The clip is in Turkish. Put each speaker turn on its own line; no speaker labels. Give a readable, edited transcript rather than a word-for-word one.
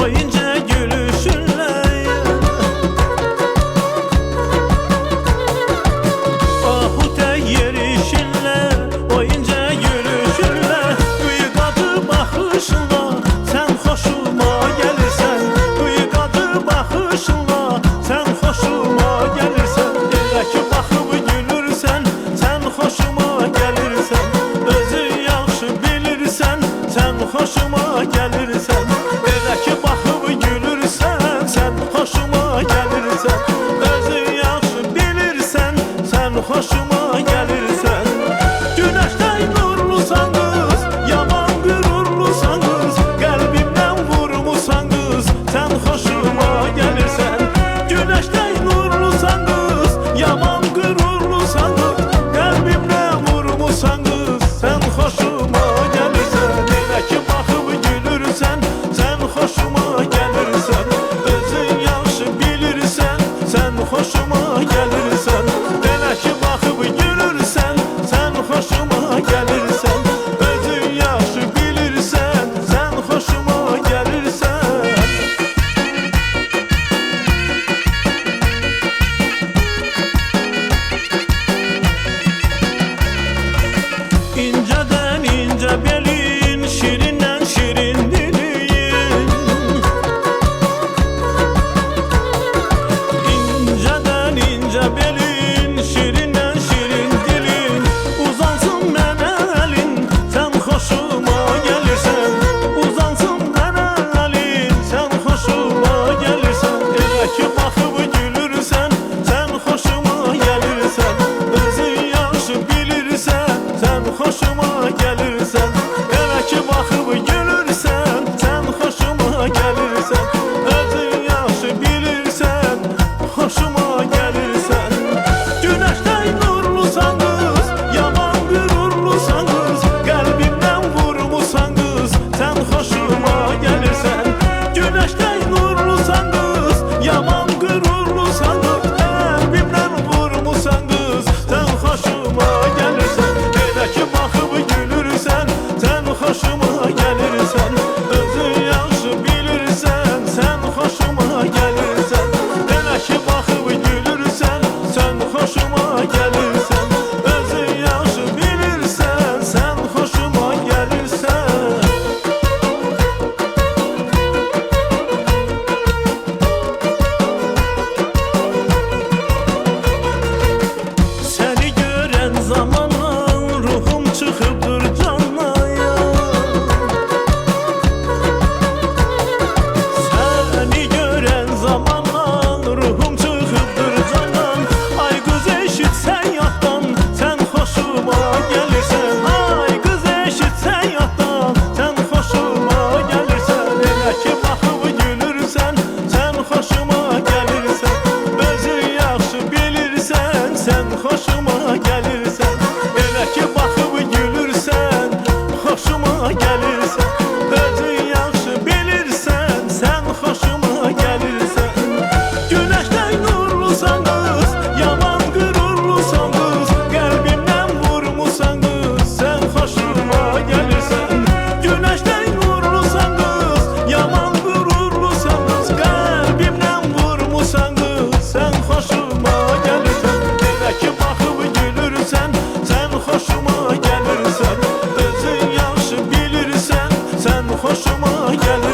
o ince gülüşünle, ahute yerişinle, o ince gülüşünle, kıyıqadı baxışınla sen hoşuma gelirsen, kıyıqadı baxışınla sen hoşuma gelirsen, elə ki baxıb gülürsən sen hoşuma gelirsen, özün yaxşı bilirsən sen hoşuma gelirsen, elə ki baxıb gülürsən sen hoşuma gelirsen, özün yaxşı bilirsən sen hoşuma gelirsen. Güneşten nurlusan kız, yaman gürurlusan kız, kalbimden vurmusan kız sen hoşuma gelirsen. Güneşten nurlusan kız, yaman gürurlusan kız, kalbimden vurmusan kız sen hoşuma gelirsen. Elə ki baxıb gülürsən sen hoşuma gelirsen, özün yaxşı bilirsən sen hoşuma gelirsen. Elə ki baxıb gülürsən sen hoşuma gelirsen, özün yaxşı bilirsən sen hoşuma gelirsən. İnceden ince belin, şirinden şirin dilin, İnceden ince belin, şirinden şirin dilin, uzansın mənə elin sen hoşuma gelirsen, uzansın mənə elin sen hoşuma gelirsen. Elə ki baxıb gülürsən sen hoşuma gelirsen, özün yaxşı bilirsən sen hoşuma gelirsen. Elə ki baxıb gülürsən sen hoşuma gelirsen, özün yaxşı bilirsən hoşuma gelirsen. Güneşten nurlusan kız, yaman gürurlusan kız, kalbimden vurmusan kız sen hoşuma gelirsen. Güneşten nurlusan kız, yaman gürurlusan kız, kalbimden vurmusan kız sen hoşuma gelirsen. Elə ki baxıb gülürsən sen hoşuma gelirsen, özün yaxşı bilirsən sen hoşuma gelirsen. Elə ki baxıb gülürsən sen hoşuma gelirsen, özün yaxşı bilirsən sen hoşuma gelirsən. Seni gören zamanla ruhum çıkıptır canaya, seni gören zamanla ruhum çıkıptır canan. Ay kız eşitsen yattan sen hoşuma gelirsen, ay kız eşitsen yattan sen hoşuma gelirsen. Elə ki baxıb gülürsən sen hoşuma gelirsen, özün yaxşı bilirsən sen hoşuma gelirsen. Elə ki baxıb gülürsən hoşuma gelirsen, özün yaxşı bilirsən sen hoşuma gelirsen. Güneşten nurlusan kız, yaman gürurlusan kız, kalbimden vurmusan kız sen hoşuma gelirsen. Güneşten nurlusan kız, yaman gürurlusan kız, kalbimden vurmusan kız sen hoşuma gelirsen. Elə ki baxıb gülürsən sen hoşuma gelirsen, özün yaxşı bilirsən sen hoşuma gelirsen.